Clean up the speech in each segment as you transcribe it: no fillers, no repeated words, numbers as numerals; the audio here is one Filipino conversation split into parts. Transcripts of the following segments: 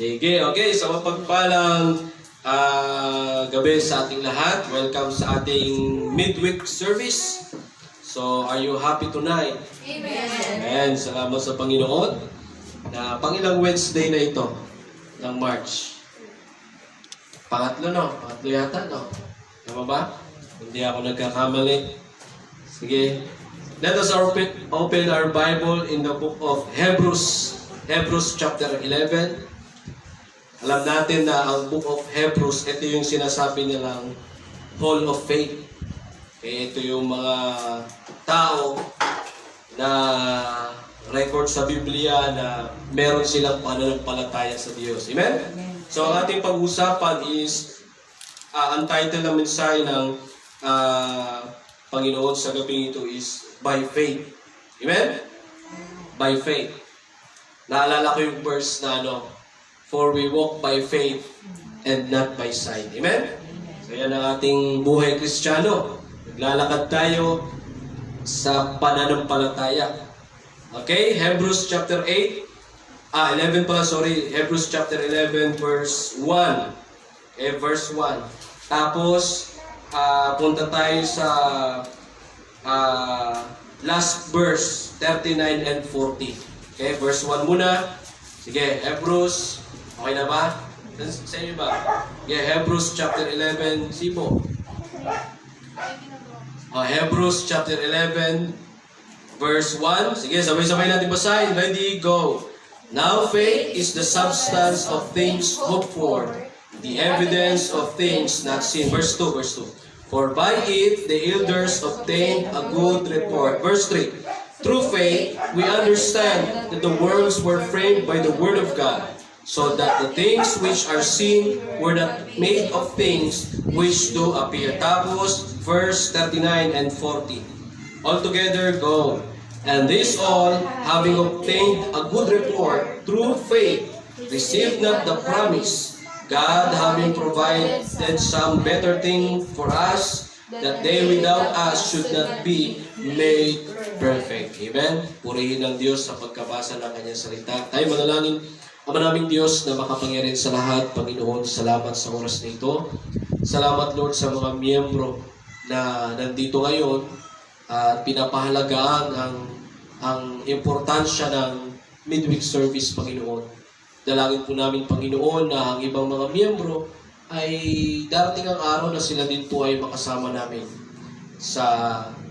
Sige, okay. So, mapagpalang gabi sa ating lahat. Welcome sa ating midweek service. So, are you happy tonight? Amen. Amen. Salamat sa Panginoon na pangilang Wednesday na ito ng March. Pangatlo, no? Pangatlo yata, no? Tama ba? Hindi ako nagkakamali. Sige. Let us open our Bible in the book of Hebrews. Hebrews chapter 11. Alam natin na ang book of Hebrews, ito yung sinasabi nilang Hall of Faith. Ito yung mga tao na record sa Biblia na meron silang pananampalataya sa Diyos. Amen? So ang ating pag-usapan is ang title ng mensahe ng Panginoon sa gabi ito is By Faith. Amen? By Faith. Naalala ko yung verse na For we walk by faith and not by sight. Amen? So yan ang ating buhay Kristiyano. Naglalakad tayo sa pananampalataya. Okay? Hebrews chapter 11 pala, sorry. Hebrews chapter 11 verse 1. Okay, verse 1. Tapos, punta tayo sa last verse, 39 and 40. Okay, verse 1 muna. Sige, Hebrews. Okay na ba? Sa inyo ba? Yeah, Hebrews chapter 11. Sipo. Hebrews chapter 11 verse 1. Sige, sabay-sabay natin basahin. Ready, go. Now faith is the substance of things hoped for, the evidence of things not seen. Verse 2, verse 2. For by it the elders obtained a good report. Verse 3. Through faith we understand that the worlds were framed by the word of God, so that the things which are seen were not made of things which do appear. Tapos, verse 39 and 40. Altogether, go. And this all, having obtained a good report through faith, received not the promise, God having provided some better thing for us, that they without us should not be made perfect. Amen? Purihin ng Diyos sa pagkabasa ng kanyang salita. Tayo manalangin. Ama naming Diyos na makapangyarihan sa lahat, Panginoon, salamat sa oras na ito. Salamat, Lord, sa mga miyembro na nandito ngayon at pinapahalagaan ang importansya ng midweek service, Panginoon. Dalangin po namin, Panginoon, na ang ibang mga miyembro ay darating ang araw na sila din po ay makasama namin sa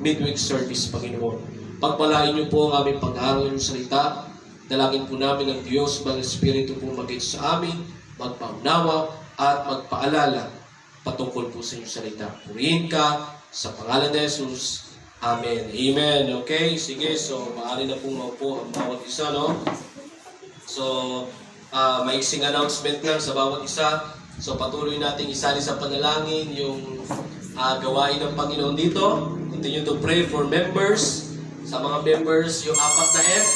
midweek service, Panginoon. Pagpalain niyo po ang aming pag-aaral ng salita. Dalangin po namin ang Diyos, mga Espiritu po maging sa amin, magpaunawa at magpaalala patungkol po sa inyong salita. Purihin ka sa pangalan ni Jesus. Amen. Amen. Okay? Sige. So, maaari na pong maupo ang bawat isa, no? So, maiksing announcement lang sa bawat isa. So, patuloy nating isali sa panalangin yung gawain ng Panginoon dito. Continue to pray for members. Sa mga members, yung 4 na F.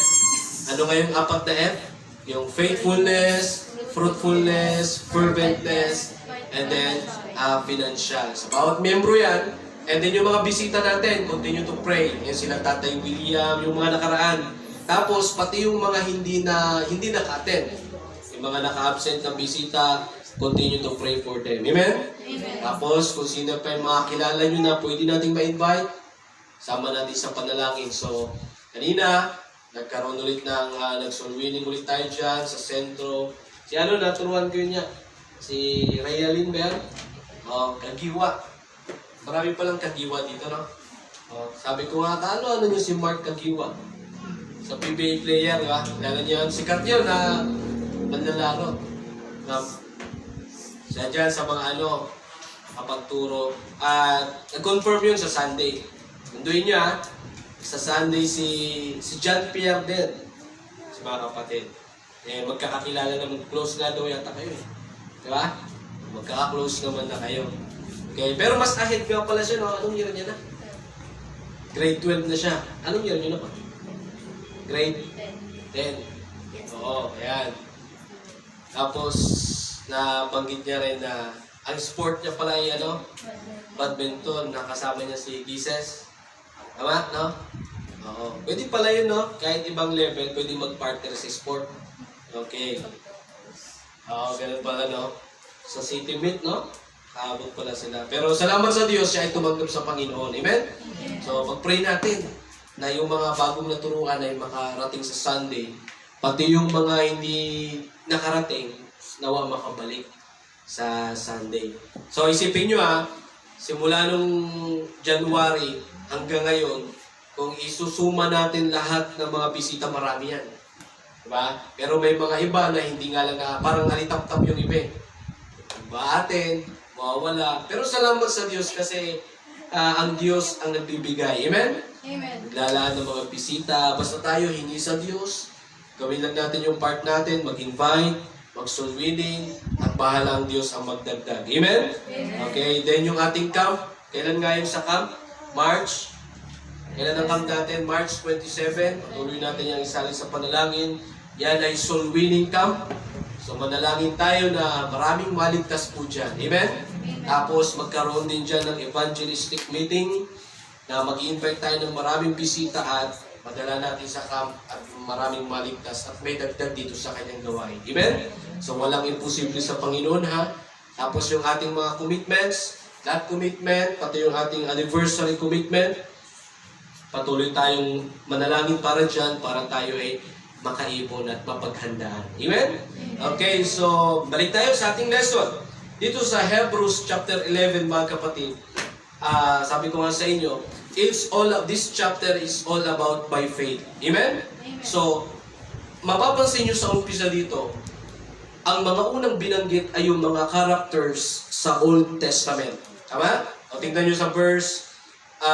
Ano nga yung 4 na F? Yung faithfulness, fruitfulness, ferventness, and then financial. So, bawat membro yan. And then yung mga bisita natin, continue to pray. Yan sila Tatay William, yung mga nakaraan. Tapos, pati yung mga hindi naka-attend. Yung mga naka-absent na bisita, continue to pray for them. Amen? Amen. Tapos, kung sino pa yung mga kilala nyo na pwede nating ma-invite, sama natin sa panalangin. So, kanina, nagkaroon ulit ng nag-soul winning ulit tayo dyan sa sentro. Si naturuan ko yun niya. Si Rayalyn ba yan? Kagiwa. Marami palang Kagiwa dito, no? Sabi ko nga, ano nyo si Mark Kagiwa? Sa PBA player, di ba? Lalo niya, sikat yun na manlalaro. Siya dyan sa mga kapagturo. At nag-confirm yun sa Sunday. Nanduin niya, sa Sunday si John Pierre din. Si mga kapatid. Magkakakilala naman. Close nga daw yata kayo. Di ba? Magkaka-close naman na kayo. Okay. Pero mas ahead nga pala siya, no? Anong year niya na? Grade 12 na siya. Anong year niya na pa? Grade 10. Oo, ayan. Tapos, nabanggit niya rin na ang sport niya pala ay badminton. Nakasama niya si Gises. Tama, no? Oo. Pwede pala yun, no? Kahit ibang level, pwede mag-partner sa sport. Okay. Oo, ganun pala, no? Sa City Meet, no? Kaabot pala sila. Pero salamat sa Diyos, siya ay tumanggap sa Panginoon. Amen? So, pag-pray natin na yung mga bagong naturuan ay makarating sa Sunday. Pati yung mga hindi nakarating, nawa makabalik sa Sunday. So, isipin nyo simula nung January hanggang ngayon, kung isusuma natin lahat ng mga bisita, marami yan. Diba? Pero may mga iba na hindi nga lang parang alitap-tap yung iba. Diba atin, mawawala. Pero salamat sa Diyos kasi ang Diyos ang nagbibigay. Amen? Amen. Lalaan ng mga bisita. Basta tayo hingi sa Diyos. Gawin lang natin yung part natin, mag-invite, mag-soul winning, at bahala ang Diyos ang magdagdag. Amen? Okay, then yung ating camp, kailan nga yun sa camp? March. Kailan ang camp natin? March 27. Tuloy natin yung isali sa panalangin. Yan ay soul winning camp. So manalangin tayo na maraming maligtas po dyan. Amen? Tapos magkaroon din dyan ng evangelistic meeting na mag-invite tayo ng maraming bisita at madala natin sa camp at maraming maligtas at may dagdag dito sa kanyang gawain. Amen? So walang imposible sa Panginoon Tapos yung ating mga commitments, that commitment, pati yung ating anniversary commitment, patuloy tayong manalangin para dyan, para tayo ay makaipon at mapaghandaan. Amen? Okay, so balik tayo sa ating lesson. Dito sa Hebrews chapter 11, mga kapatid, sabi ko nga sa inyo, this chapter is all about by faith. Amen? So, mapapansin nyo sa umpisa dito, ang mga unang binanggit ay yung mga characters sa Old Testament. Tama? O tingnan nyo sa verse 4.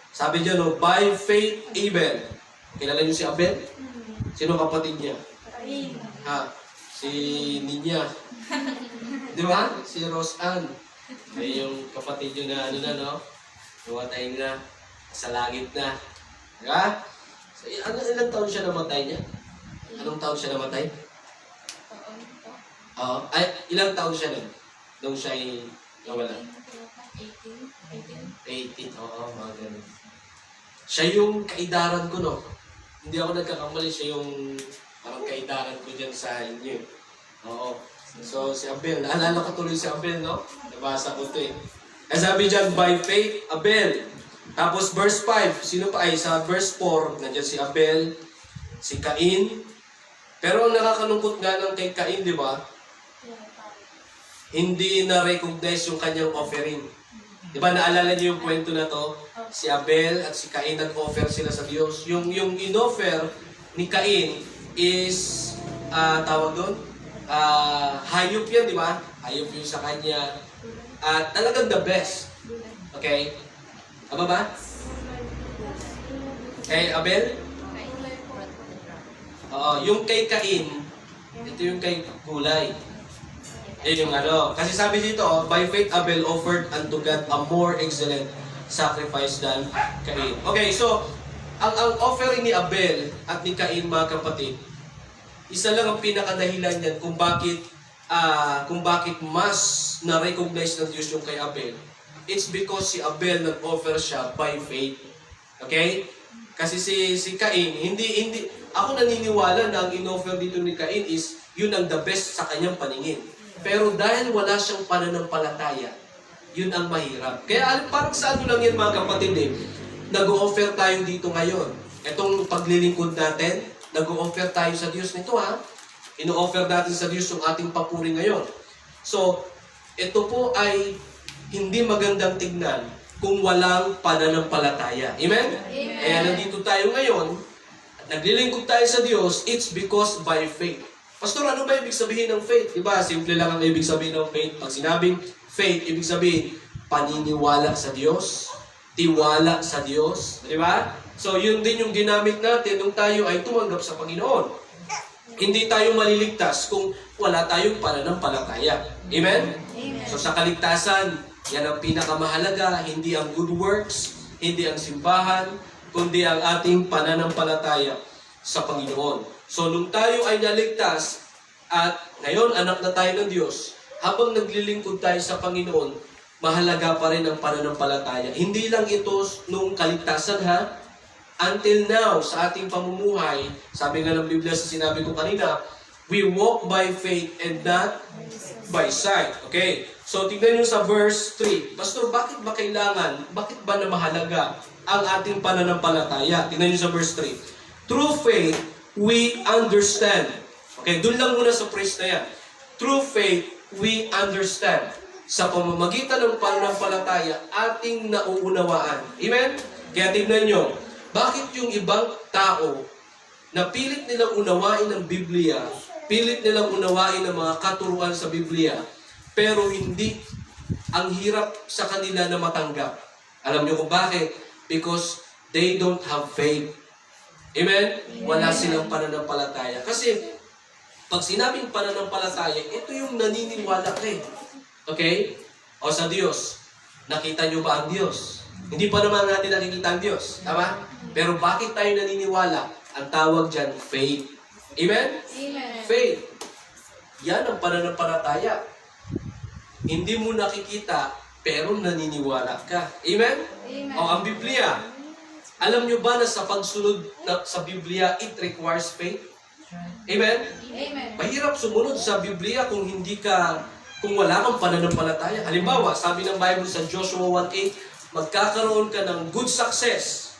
Sabi dyan, by faith Abel. Kilala nyo si Abel? Sino kapatid niya? Si Ninya. Di ba? Si Roseanne. May yung kapatid nyo na Namatay na. Sa langit na. Di ba? So, ilang taon siya namatay niya? Anong taon siya namatay? Ilang taon siya nun? Nung siya ay nawala? 18. Oo, mga ganun. Siya yung kaidaran ko, no? Hindi ako nagkakamali, siya yung parang kaidaran ko dyan sa inyo. Oo. So, si Abel, naalala ko tuloy si Abel, no? Nabasa ko ito sabi dyan, by faith, Abel. Tapos verse 5, sino pa ay? Sa verse 4, nandiyan si Abel, si Cain. Pero ang nakakalungkot nga ng kay Cain, di ba? Hindi na-recognize yung kanyang offering. Di ba, naalala niyo yung kwento na to? Si Abel at si Cain nag-offer sila sa Diyos. Yung in-offer ni Cain is, tawag doon? Hayop yan, di ba? Hayop yun sa kanya. At talagang the best. Okay? Tama ba? Kay Abel? Yung kay Cain, ito yung kay gulay. Yung kasi sabi dito, by faith Abel offered unto God a more excellent sacrifice than Cain. Okay, so, ang offering ni Abel at ni Cain, mga kapatid, isa lang ang pinakadahilan niyan kung bakit mas na-recognize ng Diyos yung kay Abel. It's because si Abel nag-offer siya by faith. Okay? Kasi si Cain, hindi, ako naniniwala na ang in-offer dito ni Cain is, yun ang the best sa kanyang paningin. Pero dahil wala siyang pananampalataya, yun ang mahirap. Kaya parang sa ano lang yan, mga kapatid nag-o-offer tayo dito ngayon. Itong paglilingkod natin, nag-o-offer tayo sa Diyos nito Ino-offer natin sa Diyos yung ating papuri ngayon. So, ito po ay hindi magandang tignan kung walang pananampalataya. Amen? Amen. Kaya nandito tayo ngayon, naglilingkod tayo sa Diyos, it's because by faith. Pastor, ano ba ibig sabihin ng faith? Diba? Simple lang ang ibig sabihin ng faith. Pag sinabing faith, ibig sabihin, paniniwala sa Diyos, tiwala sa Diyos. Diba? So, yun din yung ginamit natin nung tayo ay tumanggap sa Panginoon. Hindi tayo maliligtas kung wala tayong pananampalataya. Amen? Amen. So, sa kaligtasan, yan ang pinakamahalaga, hindi ang good works, hindi ang simbahan, kundi ang ating pananampalataya sa Panginoon. So, nung tayo ay naligtas, at ngayon anak na tayo ng Diyos, habang naglilingkod tayo sa Panginoon, mahalaga pa rin ang pananampalataya. Hindi lang ito nung kaligtasan Until now, sa ating pamumuhay, sabi nga ng Biblia sa sinabi ko kanina, We walk by faith and not by sight. Okay? So, tignan nyo sa verse 3. Pastor, bakit ba na mahalaga ang ating pananampalataya? Tignan nyo sa verse 3. Through faith, we understand. Okay, dun lang muna sa phrase na yan. Through faith, we understand. Sa pamamagitan ng pananampalataya, ating nauunawaan. Amen? Kaya tignan nyo, bakit yung ibang tao na pilit nilang unawain ang Biblia, pilit nilang unawain ang mga katuruan sa Biblia, pero hindi, ang hirap sa kanila na matanggap. Alam niyo kung bakit? Because they don't have faith. Amen? Wala silang pananampalataya. Kasi, pag sinabing pananampalataya, ito yung naniniwala ka eh. Okay? O sa Diyos, nakita niyo ba ang Diyos? Hindi pa naman natin nakikita ang Diyos. Tama? Pero bakit tayo naniniwala? Ang tawag dyan, faith. Amen? Amen. Faith. Yan ang pananampalataya. Hindi mo nakikita, pero naniniwala ka. Amen? Amen. O ang Biblia. Alam nyo ba na sa pagsunod sa Biblia, it requires faith? Amen? Amen. Mahirap sumunod sa Biblia kung wala kang pananampalataya. Halimbawa, sabi ng Bible sa Joshua 1:8, magkakaroon ka ng good success.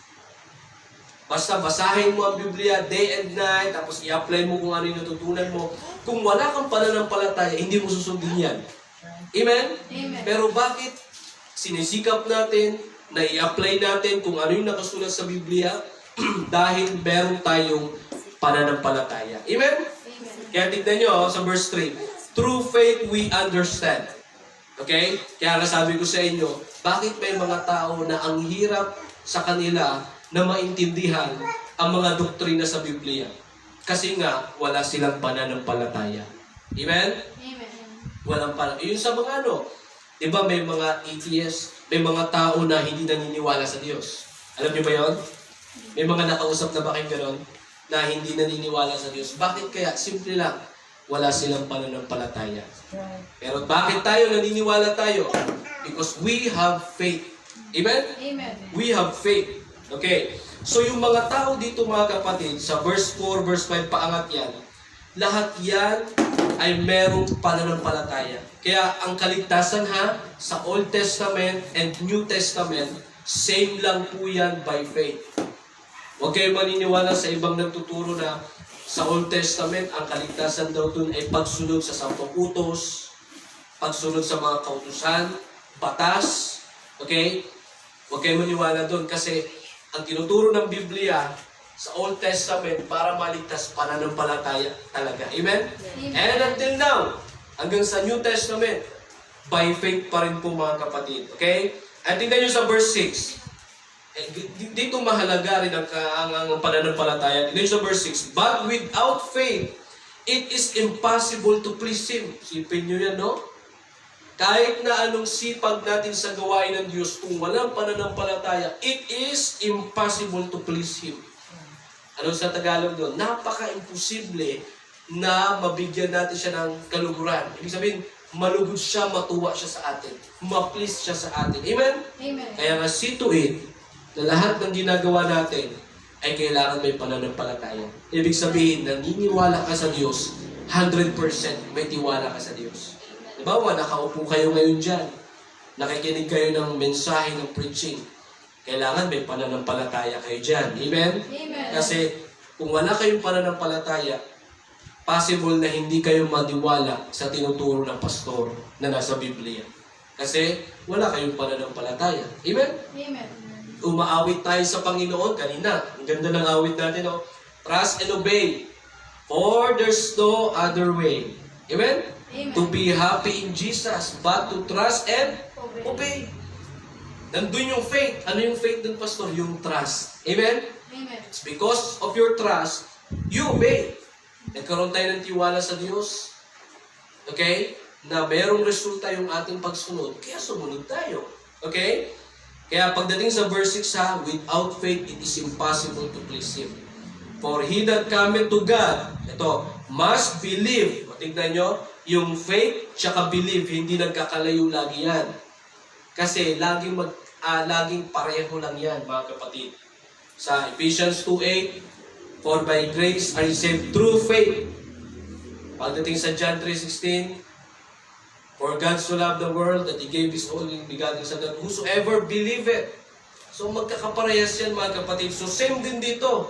Basta basahin mo ang Biblia day and night, tapos i-apply mo kung ano yung natutunan mo. Kung wala kang pananampalataya, hindi mo susundin yan. Amen? Amen. Pero bakit sinisikap natin na i-apply natin kung ano yung nakasulat sa Biblia dahil meron tayong pananampalataya. Amen? Amen. Kaya tignan nyo sa verse 3. Through faith we understand. Okay? Kaya sabi ko sa inyo, bakit may mga tao na ang hirap sa kanila na maintindihan ang mga doktrina sa Biblia? Kasi nga, wala silang pananampalataya. Amen? Amen. Walang pananampalataya. Yun sa mga di ba may mga atheists, may mga tao na hindi naniniwala sa Diyos. Alam niyo ba yun? May mga nakausap na ba kayong gano'n na hindi naniniwala sa Diyos? Bakit kaya? Simple lang. Wala silang pananampalataya. Pero bakit tayo naniniwala tayo? Because we have faith. Amen? Amen. We have faith. Okay. So yung mga tao dito mga kapatid, sa verse 4, verse 5, paangat yan, lahat yan ay merong pananampalataya. Kaya ang kaligtasan sa Old Testament and New Testament, same lang po yan by faith. Huwag kayo maniniwala sa ibang nagtuturo na sa Old Testament, ang kaligtasan daw dun ay pagsunod sa 10 utos, pagsunod sa mga kautusan, batas. Okay? Huwag kayo maniwala dun kasi ang tinuturo ng Biblia sa Old Testament para maligtas pananampalataya talaga. Amen? Amen. And until now, hanggang sa New Testament, by faith pa rin po mga kapatid. Okay? At tingnan nyo sa verse 6. Dito mahalaga rin ang pananampalataya. Tingnan nyo sa verse 6. But without faith, it is impossible to please Him. Sipin nyo yan, no? Kahit na anong sipag natin sa gawain ng Diyos, kung walang pananampalataya, it is impossible to please Him. Ano sa Tagalog doon? Napaka-imposible na mabigyan natin siya ng kaluguran. Ibig sabihin, malugod siya, matuwa siya sa atin. Ma-please siya sa atin. Amen? Amen. Kaya nga see to it na lahat ng ginagawa natin ay kailangan may pananampalataya. Ibig sabihin, naniniwala ka sa Diyos, 100% may tiwala ka sa Diyos. Halimbawa, nakaupo kayo ngayon dyan. Nakikinig kayo ng mensahe ng preaching. Kailangan may pananampalataya kayo dyan. Amen? Amen. Kasi kung wala kayong pananampalataya, possible na hindi kayo madiwala sa tinuturo ng pastor na nasa Biblia. Kasi wala kayong pananampalataya. Amen? Amen. Umaawit tayo sa Panginoon kanina. Ang ganda ng awit natin, no? Trust and obey. For there's no other way. Amen? Amen. To be happy in Jesus, but to trust and obey. Nandun yung faith. Ano yung faith dun, pastor? Yung trust. Amen? Amen. It's because of your trust, you obey. Nagkaroon tayo ng tiwala sa Diyos. Okay? Na merong resulta yung ating pagsunod. Kaya sumunod tayo. Okay? Kaya pagdating sa verse 6 without faith, it is impossible to please Him. For he that cometh to God, ito, must believe. O, tignan nyo, yung faith tsaka believe, hindi nagkakalayo lagi yan. Kasi laging pareho lang yan, mga kapatid. Sa Ephesians 2:8, for by grace are you saved through faith. Pagdating sa John 3:16, for God so loved the world that He gave His only begotten Son, that whosoever believeth. So magkakaparehas yan mga kapatid. So same din dito.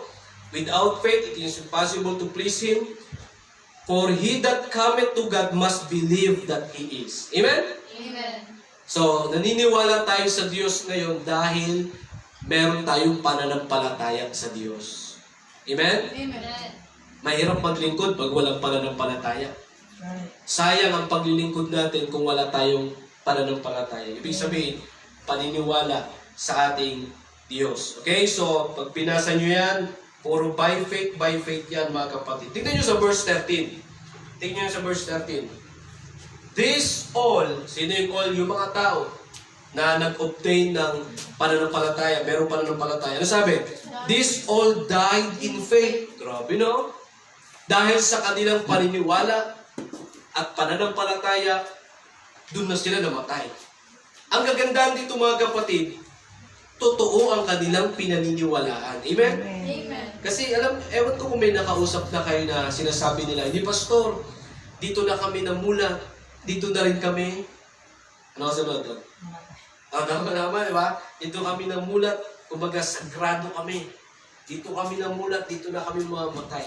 Without faith, it is impossible to please Him. For he that cometh to God must believe that He is. Amen? Amen. So, naniniwala tayo sa Diyos ngayon dahil meron tayong pananampalataya sa Diyos. Amen? Amen. Mahirap maglingkod pag walang pananampalataya. Sayang ang paglilingkod natin kung wala tayong pananampalataya. Ibig sabihin, paniniwala sa ating Diyos. Okay? So, pag pinasa nyo yan, puro by faith yan mga kapatid. Tingnan nyo sa verse 13. Tingnan nyo sa verse 13. This all, sino yung all? Yung mga tao na nag-obtain ng pananampalataya, merong pananampalataya. Ano sabi? This all died in faith. Grabe, no? Dahil sa kanilang paniniwala at pananampalataya, doon na sila namatay. Ang kagandahan dito mga kapatid, totoo ang kanilang pinaniniwalaan. Amen? Amen. Kasi ewan ko kung may nakausap na kayo na sinasabi nila, hindi pastor, dito na kami namulat, dito na rin kami. Ano kasi ba doon? Naman, di ba? Dito kami namulat, kumbaga sagrado kami. Dito kami namulat, dito na kami mamatay.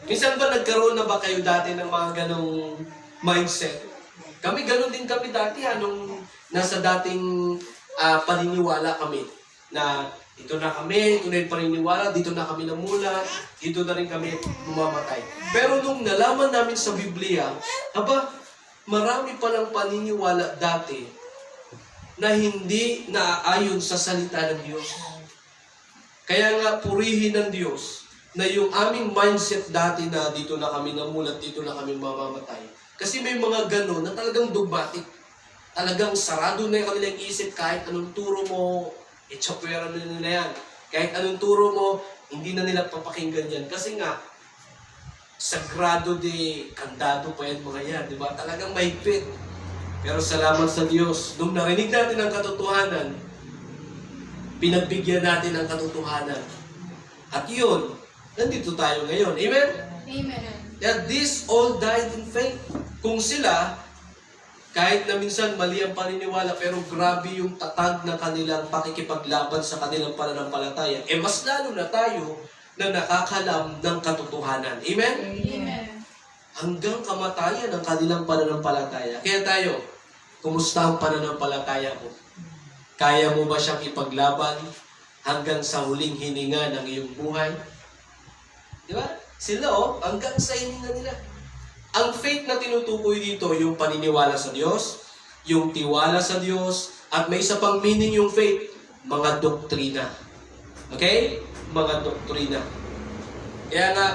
Minsan ba nagkaroon na ba kayo dati ng mga ganong mindset? Kami ganon din kami dati nung nasa dating paniniwala kami na ito na kami, ito na yung paniniwala, dito na kami namulat, dito na rin kami bumamatay. Pero nung nalaman namin sa Biblia, marami palang paniniwala dati na hindi naaayon sa salita ng Diyos. Kaya nga purihin ng Diyos na yung aming mindset dati na dito na kami namulat, dito na kami mamamatay. Kasi may mga ganon na talagang dogmatic. Talagang sarado na yung kanilang isip kahit anong turo mo, itsapwera na nila yan. Kahit anong turo mo, hindi na nila papakinggan yan. Kasi nga, sagrado de kandado pa yan mga yan. Diba? Talagang mahigpit. Pero salamat sa Diyos. Nung narinig natin ang katotohanan, pinagbigyan natin ang katotohanan. At yun, nandito tayo ngayon. Amen? Amen. That this all died in faith. Kung sila, kahit na minsan mali ang paniniwala, pero grabe yung tatag ng kanilang pakikipaglaban sa kanilang pananampalataya, mas lalo na tayo na nakakalam ng katotohanan. Amen? Amen. Hanggang kamatayan ang kanilang pananampalataya. Kaya tayo, kumusta ang pananampalataya mo? Kaya mo ba siyang ipaglaban hanggang sa huling hininga ng iyong buhay? Di ba? Sila hanggang sa hininga nila. Ang faith na tinutukoy dito, yung paniniwala sa Diyos, yung tiwala sa Diyos, at may isa pang meaning yung faith, mga doktrina. Okay? Mga doktrina. Kaya nga,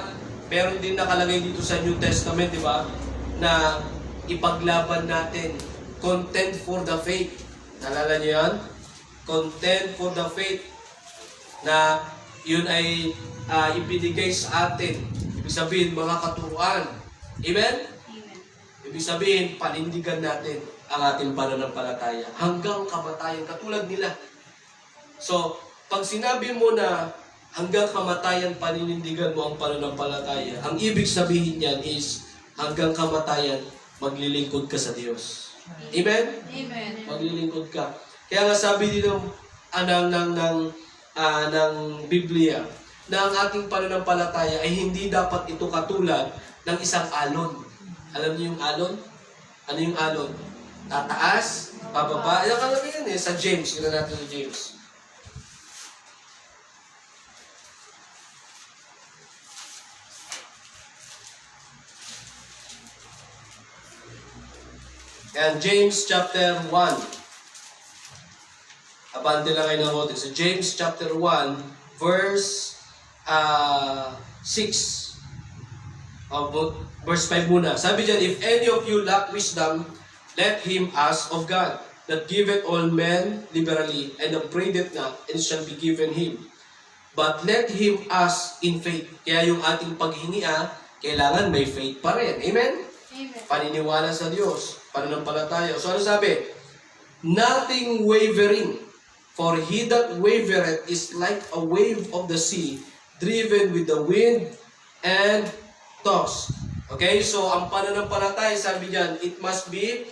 meron din nakalagay dito sa New Testament, di ba? Na ipaglaban natin, contend for the faith. Nalala niyo yan? Contend for the faith. Na yun ay ibinigay sa atin. Ibig sabihin, mga katuruan. Amen? Amen. Ibig sabihin, panindigan natin ang ating pananampalataya hanggang kamatayan, katulad nila. So, pag sinabi mo na hanggang kamatayan paninindigan mo ang pananampalataya, ang ibig sabihin niyan is hanggang kamatayan maglilingkod ka sa Diyos. Amen? Amen. Maglilingkod ka. Kaya nga sabi dito ng Biblia na ang ating pananampalataya ay hindi dapat ito katulad ng isang alon. Alam niyo yung alon? Ano yung alon? Tataas, pababa. Ayan ka lang yan sa James. Yun natin sa James. And James chapter 1. Abante lang kayo ng konti. So James chapter 1, verse 6. Verse 5 muna. Sabi dyan, if any of you lack wisdom, let him ask of God, that giveth all men liberally, and upbraideth not, and shall be given him. But let him ask in faith. Kaya yung ating paghingi, kailangan may faith pa rin. Amen? Amen. Paniniwala sa Diyos, pananampalataya. So ano sabi? Nothing wavering, for he that wavereth is like a wave of the sea, driven with the wind and tossed. Okay, so ang pananampalataya, sabi diyan, it must be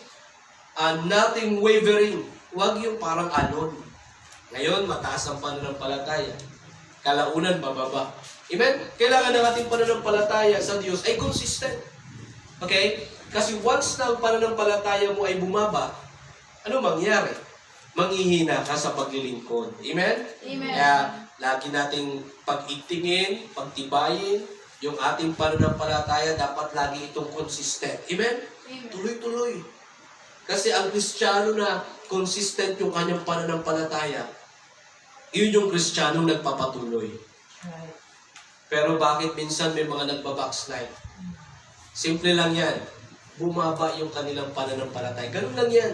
nothing wavering. Huwag yung parang alon. Ngayon, mataas ang pananampalataya. Kalaunan, bababa. Amen? Kailangan ng ating pananampalataya sa Diyos ay consistent. Okay? Kasi once na ang pananampalataya mo ay bumaba, ano mangyari? Manghihina ka sa paglilingkod. Amen? Amen. Kaya, lagi nating pag-itingin, pagtibayin, yung ating pananampalataya dapat lagi itong consistent. Amen? Amen. Tuloy-tuloy. Kasi ang Kristiyano na consistent yung kanyang pananampalataya, yun yung Kristiyanong nagpapatuloy. Right. Pero bakit minsan may mga nagbabackslide? Simple lang yan. Bumaba yung kanilang pananampalataya. Ganun lang yan.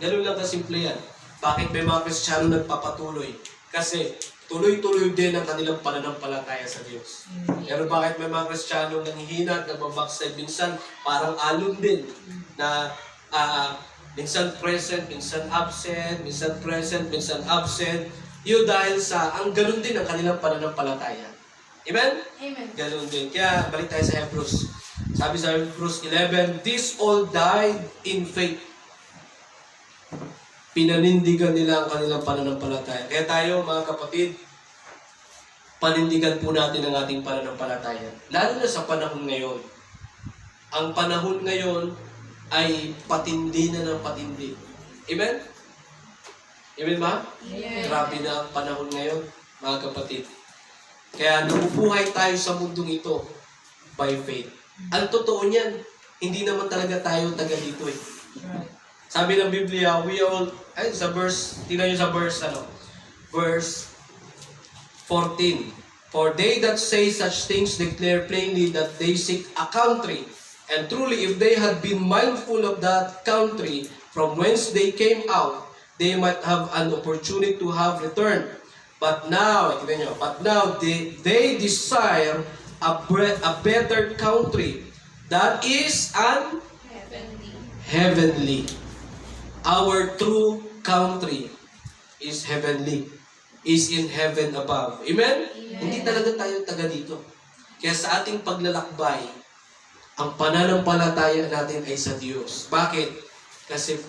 Ganun lang kasimple yan. Bakit may mga Kristiyano nagpapatuloy? Kasi tuloy-tuloy din ang kanilang pananampalataya sa Diyos. Pero bakit may mga Kristiyano nanghihina at nagbabackslide? Minsan parang alon din na minsan present, minsan absent, minsan present, minsan absent. Yun dahil sa, ang ganun din ang kanilang pananampalataya. Amen? Amen. Ganun din. Kaya balik tayo sa Hebrews. Sabi sa Hebrews 11, these all died in faith. Pinanindigan nila ang kanilang pananampalataya. Kaya tayo, mga kapatid, panindigan po natin ang ating pananampalataya. Lalo na sa panahon ngayon. Ang panahon ngayon ay patindi na ng patindi. Amen? Amen ba? Amen. Grabe na ang panahon ngayon, mga kapatid. Kaya nabubuhay tayo sa mundong ito by faith. Ang totoo niyan, hindi naman talaga tayo taga dito eh. Right. Sabi ng Biblia, we all, sa verse, tingnan nyo sa verse, verse 14. For they that say such things declare plainly that they seek a country. And truly, if they had been mindful of that country from whence they came out, they might have an opportunity to have returned. But now, they desire a better country that is an Heavenly. heavenly. Our true country is heavenly. Is in heaven above. Amen? Amen. Hindi talaga tayo taga dito. Kaya sa ating paglalakbay, ang pananampalataya natin ay sa Diyos. Bakit? Kasi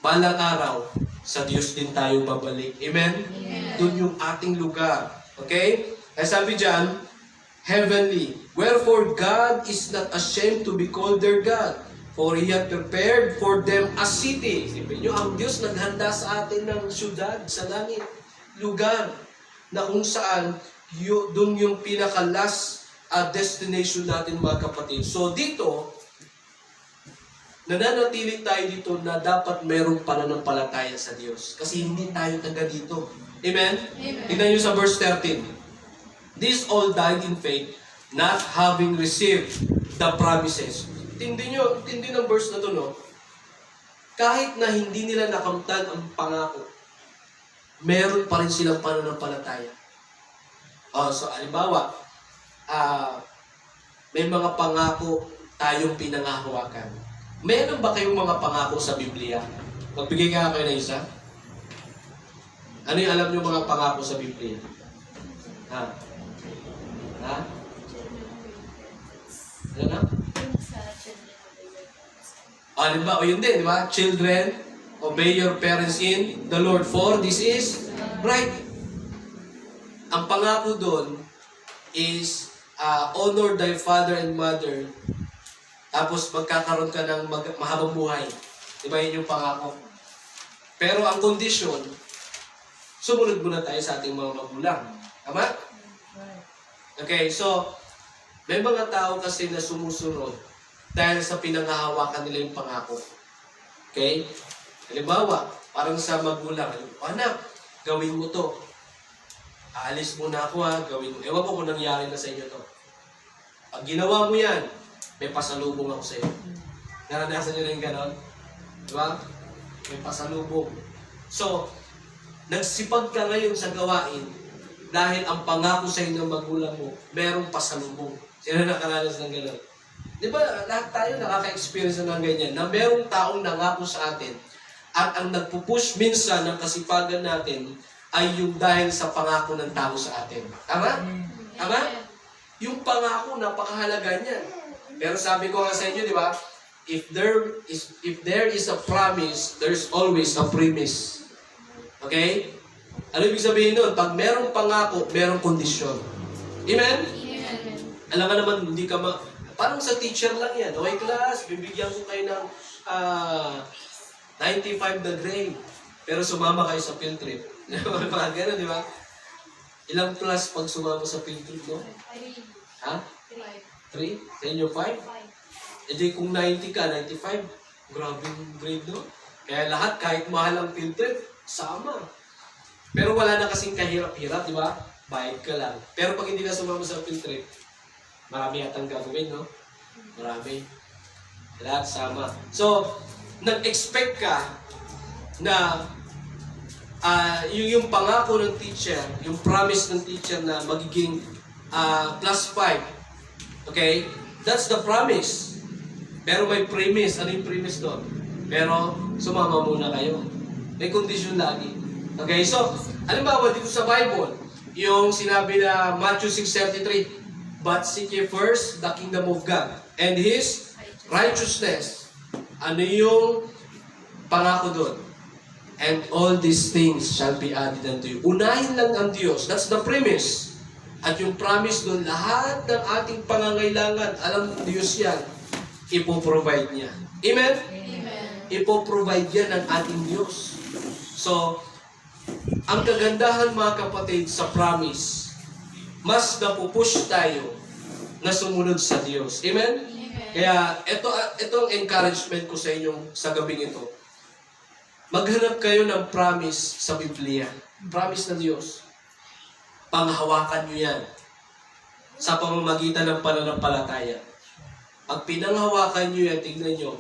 balang araw, sa Diyos din tayo babalik. Amen? Amen. Doon yung ating lugar. Okay? Kaya sabi dyan, heavenly. Wherefore God is not ashamed to be called their God, for He hath prepared for them a city. Sipin nyo, ang Diyos naghanda sa atin ng syudad sa langit. Lugar na kung saan doon yung pinaka-last destination natin, mga kapatid. So dito, nananatili tayo dito na dapat merong pananampalataya sa Diyos. Kasi hindi tayo taga dito. Amen? Amen. Tignan nyo sa verse 13. These all died in faith, not having received the promises. Tindi ng verse na to, no? Kahit na hindi nila nakamtan ang pangako, meron pa rin silang pananampalataya. So, halimbawa, may mga pangako tayong pinangahawakan. Meron ba kayong mga pangako sa Biblia? Magbigay nga kayo ng isa. Ano yung alam niyo mga pangako sa Biblia? Ha? Ano na? Halimbawa, yun din, di ba? Children, obey your parents in the Lord, for this is right. Ang pangako doon is honor thy father and mother. Tapos magkakaroon ka ng mahabang buhay. Di ba yun yung pangako? Pero ang kondisyon, sumunod muna tayo sa ating mga magulang. Tama? Okay, so, may mga tao kasi na sumusunod dahil sa pinangahawakan nila yung pangako. Okay? Halimbawa, parang sa magulang, anak, gawin mo to. Aalis muna ako gawin mo. Ewan ko kung nangyari na sa inyo to. Pag ginawa mo yan, may pasalubong ako sa iyo. Naranasan nyo na yung ganon? Diba? May pasalubong. So, nagsipag ka ngayon sa gawain dahil ang pangako sa inyo ng magulang mo, merong pasalubong. Sino nakaranas ng ganon? Di ba, lahat tayo nakaka-experience ng ganyan, na merong taong nangako sa atin at ang nagpupush minsan ng kasipagan natin ay yung dahil sa pangako ng tao sa atin. Tama? Tama? Yung pangako, napakahalaga niyan. Pero sabi ko nga sa inyo, di ba? If there is a promise, there's always a premise. Okay? Ano ibig sabihin nun? Pag merong pangako, merong kondisyon. Amen? Amen. Alam ka naman, hindi ka parang sa teacher lang yan. Okay, class, bibigyan ko kayo ng 95 na grade. Pero sumama kayo sa field trip. Mga ganun, di ba? Ilang class pag sumama sa field trip, no? Ha? 3? Sa inyo 5? E di kung 90 ka, 95, grabing grade, no? Kaya lahat, kahit mahal ang field trip, sama. Pero wala na kasing kahirap-hirap, di ba? Bayad ka lang. Pero pag hindi ka sumama sa field trip, marami atang gagawin, no? Marami. Lahat sama. So, nag-expect ka na yung pangako ng teacher, yung promise ng teacher na magiging plus 5. Okay? That's the promise. Pero may premise. Ano yung premise doon? Pero, sumama muna kayo. May condition lagi. Okay? So, halimbawa dito sa Bible, yung sinabi na Matthew 6:33, but seek ye first the kingdom of God and His righteousness. Ano yung pangako doon? And all these things shall be added unto you. Unahin lang ang Diyos. That's the premise. At yung promise doon, lahat ng ating pangangailangan, alam ng Diyos yan, ipoprovide niya. Amen? Amen. Ipoprovide yan ng ating Diyos. So, ang kagandahan mga kapatid sa promise, mas napupush tayo na sumunod sa Diyos. Amen? Amen. Kaya ito ang encouragement ko sa inyo sa gabing ito. Maghanap kayo ng promise sa Biblia. Promise ng Diyos. Panghawakan nyo yan sa pamamagitan ng pananampalataya. Pag pinanghawakan nyo yan, tignan nyo,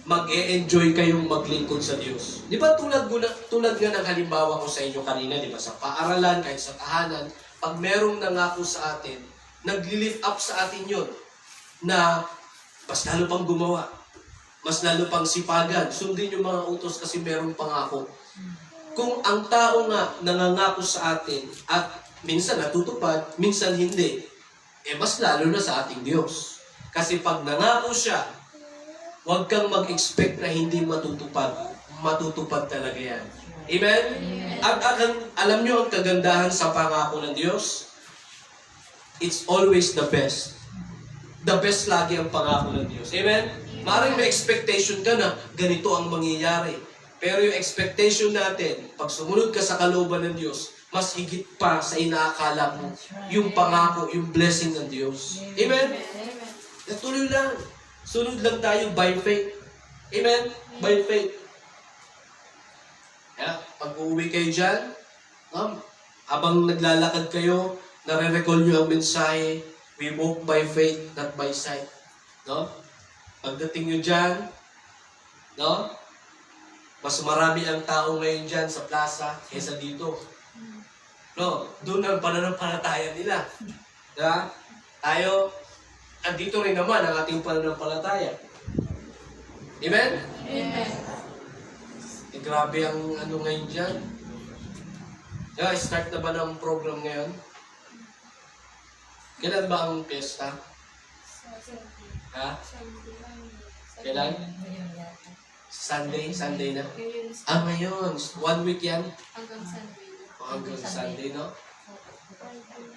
mag-e-enjoy kayong maglingkod sa Diyos. Di ba tulad nga ng halimbawa ko sa inyo kanina, di ba? Sa paaralan, kahit sa tahanan, pag merong nangako sa atin, nagli-lift up sa atin yun na mas lalo pang gumawa, mas lalo pang sipagan, sundin yung mga utos kasi merong pangako. Kung ang tao nga nangangako sa atin at minsan natutupad, minsan hindi, mas lalo na sa ating Diyos. Kasi pag nangako siya, huwag kang mag-expect na hindi matutupad. Matutupad talaga yan. Amen? Alam nyo ang kagandahan sa pangako ng Diyos? It's always the best. The best lagi ang pangako ng Diyos. Amen? Maaaring may expectation ka na ganito ang mangyayari. Pero yung expectation natin, pag sumunod ka sa kalooban ng Diyos, mas higit pa sa inaakala mo yung pangako, yung blessing ng Diyos. Amen? Natuloy lang. Sunod lang tayo by faith. Amen? By faith. Kaya, pag uuwi kayo dyan, habang naglalakad kayo, nare-recall nyo ang mensahe, we walk by faith, not by sight. No? Pagdating nyo dyan, no? Mas marami ang tao ngayon dyan sa plaza kaysa dito. No? Doon ang pananampalataya nila. Diba? Tayo, andito rin naman ang ating pananampalataya. Amen? Amen. Grabe ang ano ngayon dyan. Yeah, start na ba ng program ngayon? Kailan ba ang piyesta? Ha? Kailan? Sunday na? Ngayon. 1 week yan? Hanggang Sunday. Hanggang Sunday, no?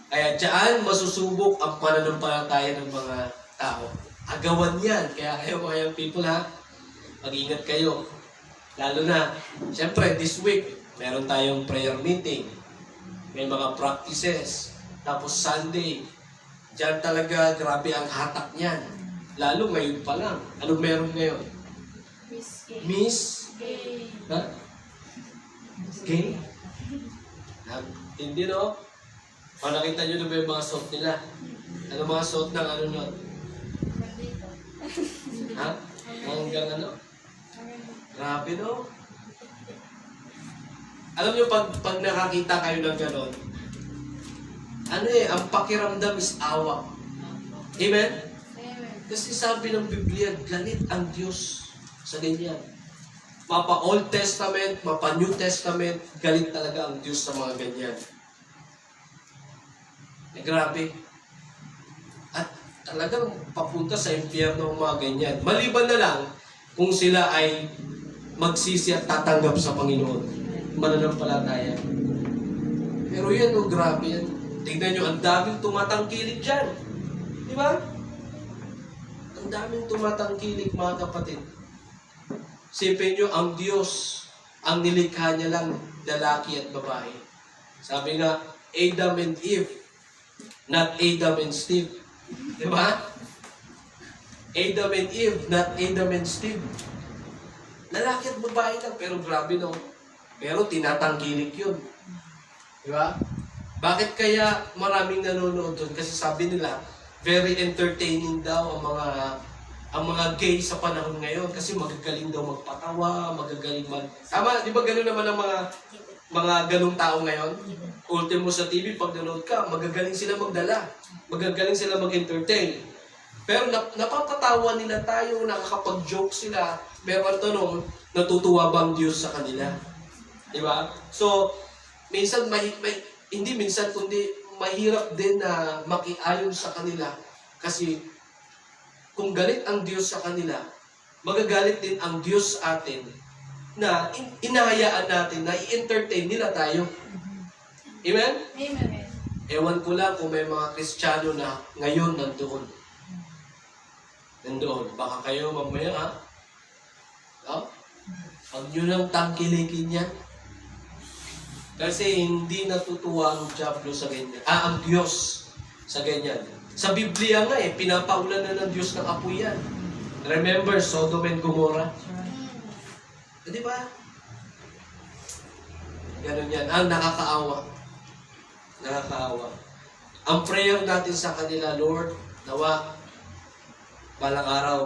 Kaya dyan, masusubok ang pananampalataya ng mga tao. Agawan yan. Kaya kayo mga people, ha? Mag-ingat kayo. Lalo na, siyempre, this week, meron tayong prayer meeting. May mga practices. Tapos Sunday. Diyan talaga, grabe ang hatak niyan. Lalo ngayon pa lang. Anong meron ngayon? Miss? Gay. Ha? Gay? Hindi, no? O, nakita nyo na ba yung mga suot nila? Ano mga suot ng ano nun? Ha? Hanggang ano? Grabe, no? Alam nyo, pag nakakita kayo ng gano'n, ang pakiramdam is awa. Amen? Amen. Kasi sabi ng Biblia, galit ang Diyos sa ganyan. Mapa Old Testament, mapa New Testament, galit talaga ang Diyos sa mga ganyan. Grabe. At talagang papunta sa impyerno ang mga ganyan. Maliban na lang kung sila ay magsisi at tatanggap sa Panginoon. Mananampalataya. Pero yan, oh, grabe yan. Tignan nyo, ang daming tumatangkilik dyan. Di ba? Ang daming tumatangkilik, mga kapatid. Sipin nyo, ang Diyos, ang nilikha niya lang, lalaki at babae. Sabi nga, Adam and Eve, not Adam and Steve. Di ba? Adam and Eve, not Adam and Steve. Lalaki at babae lang, pero grabe no. Pero tinatangkilik yun. Di ba? Bakit kaya maraming nanonood doon? Kasi sabi nila, very entertaining daw ang mga gay sa panahon ngayon. Kasi magagaling daw magpatawa, magagaling Tama, di ba gano'n naman ang mga ganung tao ngayon? Ultimo sa TV, pag nanood ka, magagaling sila magdala. Magagaling sila mag-entertain. Pero napapatawa nila tayo, nakakapag-joke sila. Pero ang tanong, natutuwa ba ang Diyos sa kanila? Di ba? So, minsan, hindi minsan, kundi mahirap din na makiayon sa kanila. Kasi, kung galit ang Diyos sa kanila, magagalit din ang Diyos sa atin na inahayaan natin na i-entertain nila tayo. Amen? Amen. Ewan ko lang kung may mga Kristiyano na ngayon nandoon. Baka kayo mamaya, ha? No? Huwag nyo nang tangkilikin yan. Kasi hindi natutuwa ang Diablo sa ganyan. Ang Diyos sa ganyan. Sa Biblia nga pinapaulan na ng Diyos ng apoy yan. Remember, Sodom and Gomorrah? Di ba? Ganun yan. Nakakaawa. Nakakaawa. Ang prayer natin sa kanila, Lord, nawa, balang araw,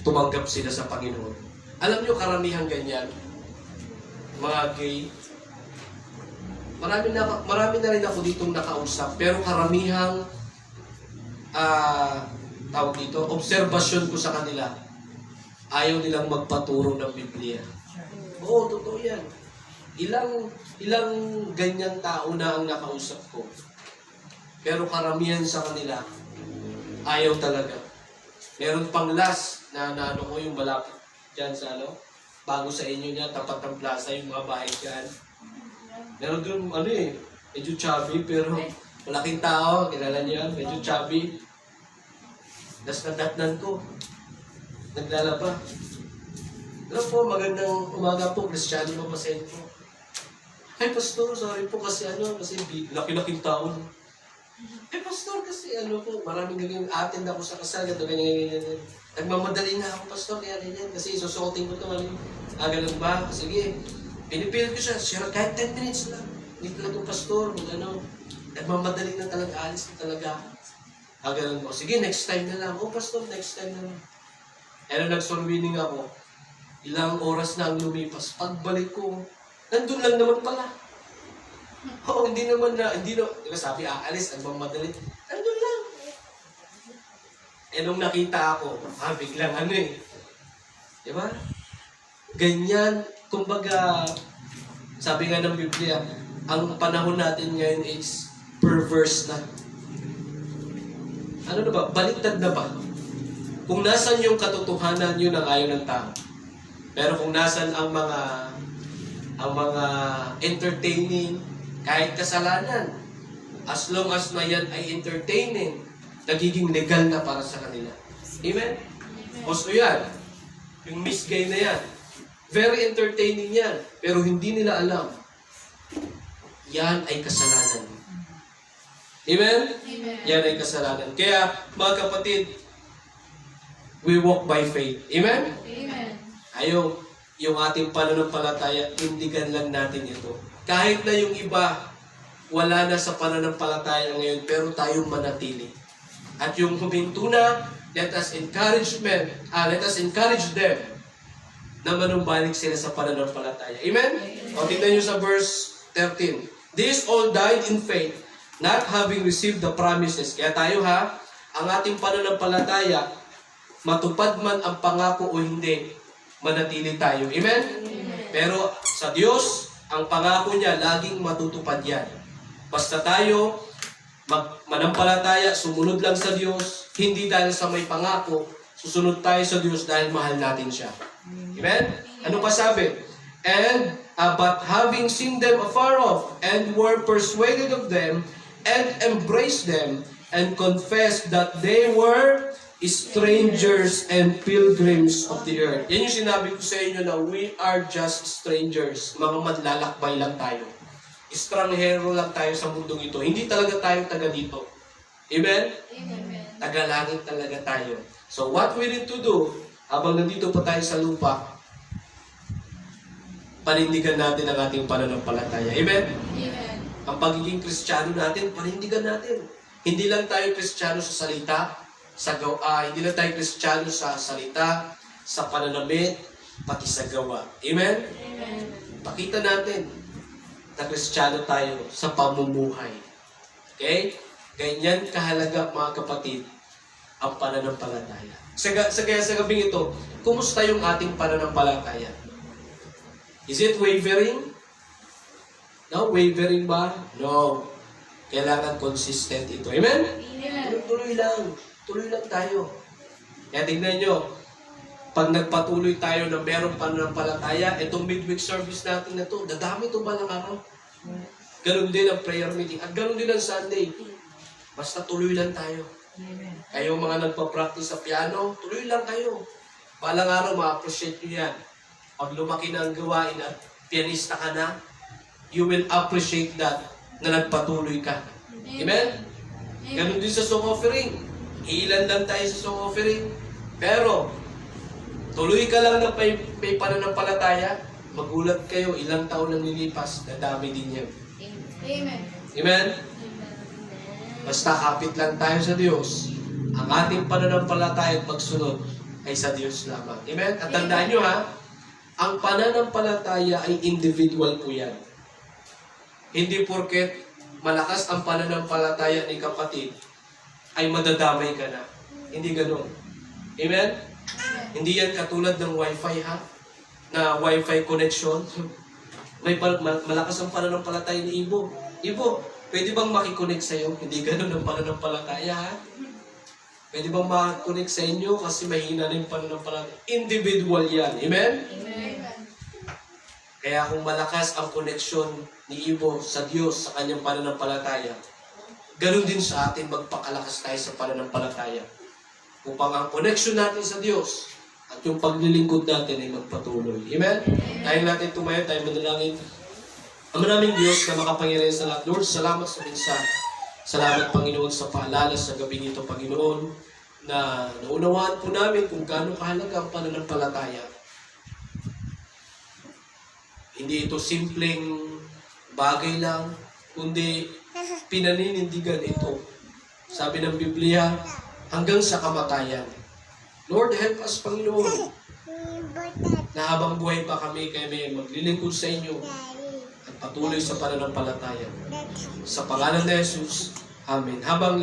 tumanggap sila sa Panginoon. Alam nyo, karamihan ganyan, mga gay, marami na rin ako ditong nakausap, pero karamihang, tawag dito, obserbasyon ko sa kanila, ayaw nilang magpaturo ng Biblia. Oo, totoo yan. Ilang ganyan tao na ang nakausap ko. Pero karamihan sa kanila, ayaw talaga. Meron pang last na ko yung malapit dyan sa bago sa inyo niya, tapat ng plaza, yung mga bahay dyan. Meron dun, medyo chubby, pero malaking tao, kilala niyo yan, medyo chubby. Nadatnan ko. Naglalaba. Ano po, magandang umaga po, Kristiyano po, pasensya po. Ay, Pastor, sorry po kasi kasi laki-laking tao. Eh, Pastor, kasi po, maraming gagawin, attend ako sa kasal, ganyan. Nagmamadali na ako, Pastor, kaya ganyan, kasi susuotin ko ito, ganun ba? Sige, pinipilit ko siya, kahit 10 minutes lang. Hindi talaga, Pastor, nagmamadali na talaga, alis na talaga. Ganun mo, sige, next time na lang. Pastor, next time na lang. Nag-surveying ako, ilang oras na ang lumipas. Pagbalik ko, nandun lang naman pala. Hindi naman, di ba sabi, aalis, nagmamadali. Nandun lang. Nung nakita ako, biglang Di ba? Ganyan, kumbaga, sabi nga ng Biblia, ang panahon natin ngayon is perverse na. Ano na ba? Baliktad na ba? Kung nasan yung katotohanan, yun ang ayaw ng tao. Pero kung nasan ang mga entertaining, kahit kasalanan, as long as na yan ay entertaining, nagiging legal na para sa kanila. Amen? Gusto yan. Yung misgay na yan. Very entertaining yan. Pero hindi nila alam. Yan ay kasalanan. Amen? Amen. Yan ay kasalanan. Kaya, mga kapatid, we walk by faith. Amen? Amen. Yung ating pananampalataya, tindigan lang natin ito. Kahit na yung iba, wala na sa pananampalataya ngayon, pero tayong manatili. At yung huminto na, let us encourage them na manumbalik sila sa pananampalataya. Amen? O, tignan nyo sa verse 13. These all died in faith, not having received the promises. Kaya tayo ang ating pananampalataya, matupad man ang pangako o hindi, manatili tayo. Amen? Pero sa Diyos, ang pangako niya, laging matutupad yan. Basta tayo manampalataya, sumunod lang sa Diyos, hindi dahil sa may pangako, susunod tayo sa Diyos dahil mahal natin siya. Amen? Ano pa sabi? And, but having seen them afar off, and were persuaded of them, and embraced them, and confessed that they were strangers and pilgrims of the earth. Yan yung sinabi ko sa inyo na we are just strangers. Mga manlalakbay lang tayo. Estranghero lang tayo sa mundong ito. Hindi talaga tayo taga dito. Amen? Amen. Taga-langit talaga tayo. So what we need to do, habang nandito pa tayo sa lupa, panindigan natin ang ating pananampalataya. Amen? Amen. Ang pagiging Kristiyano natin, panindigan natin. Hindi lang tayo Kristiyano sa salita, hindi lang tayo Kristiyano sa salita, sa pananamit, pati sa gawa. Amen? Amen. Pakita natin na Kristiyano tayo sa pamumuhay. Okay? Ganyan kahalaga, mga kapatid, ang pananampalataya. Kaya sa gabing ito, kumusta yung ating pananampalataya? Is it wavering? No? Wavering ba? No. Kailangan consistent ito. Amen? Amen. Tuloy lang. Tuloy lang tayo. Kaya tingnan nyo, pag nagpatuloy tayo na merong pananampalataya, itong midweek service natin na to, dadami ito ba ng araw? Ganon din ang prayer meeting. At ganon din ang Sunday. Basta tuloy lang tayo. Kayong mga nagpa-practice sa piano, tuloy lang kayo. Balang araw, ma-appreciate nyo yan. Pag lumaki na ang gawain at pianista ka na, you will appreciate that na nagpatuloy ka. Amen? Ganon din sa song offering. Ilan lang tayo sa song offering. Pero, tuloy ka lang na may pananampalataya, magulat kayo, ilang taon lang nilipas, dadami din yan. Amen. Amen? Basta kapit lang tayo sa Diyos. Ang ating pananampalataya at pagsunod ay sa Diyos lamang. Amen? At tandaan nyo ha, ang pananampalataya ay individual po yan. Hindi porket malakas ang pananampalataya ni kapatid, ay madadamay ka na. Hindi ganun. Amen? Hindi yan katulad ng wifi ha? Na wifi connection. Malakas ang pananampalataya ni Ibo. Ibo, pwede bang makikonnect sa'yo? Hindi ganun ang pananampalataya ha? Pwede bang makikonnect sa inyo kasi mahina na yung pananampalataya? Individual yan. Amen? Amen. Kaya kung malakas ang connection ni Ibo sa Diyos, sa kanyang pananampalataya, ganun din sa atin magpakalakas tayo sa pananampalataya. Upang ang connection natin sa Diyos at yung paglilingkod natin ay magpatuloy. Amen? Tayo natin tumayo, tayo manalangin. Ang maraming Diyos na makapangyarihan sa lahat. Lord, salamat sa minsan. Salamat, Panginoon, sa paalala sa gabi nito, Panginoon, na naunawaan po namin kung gaano kahalaga ang pananampalataya. Hindi ito simpleng bagay lang, kundi pinaninindigan ito. Sabi ng Biblia, hanggang sa kamatayan. Lord, help us, Panginoon, na habang buhay pa kami maglilingkod sa inyo at patuloy sa pananampalataya. Sa pangalan ni Jesus, Amen. Habang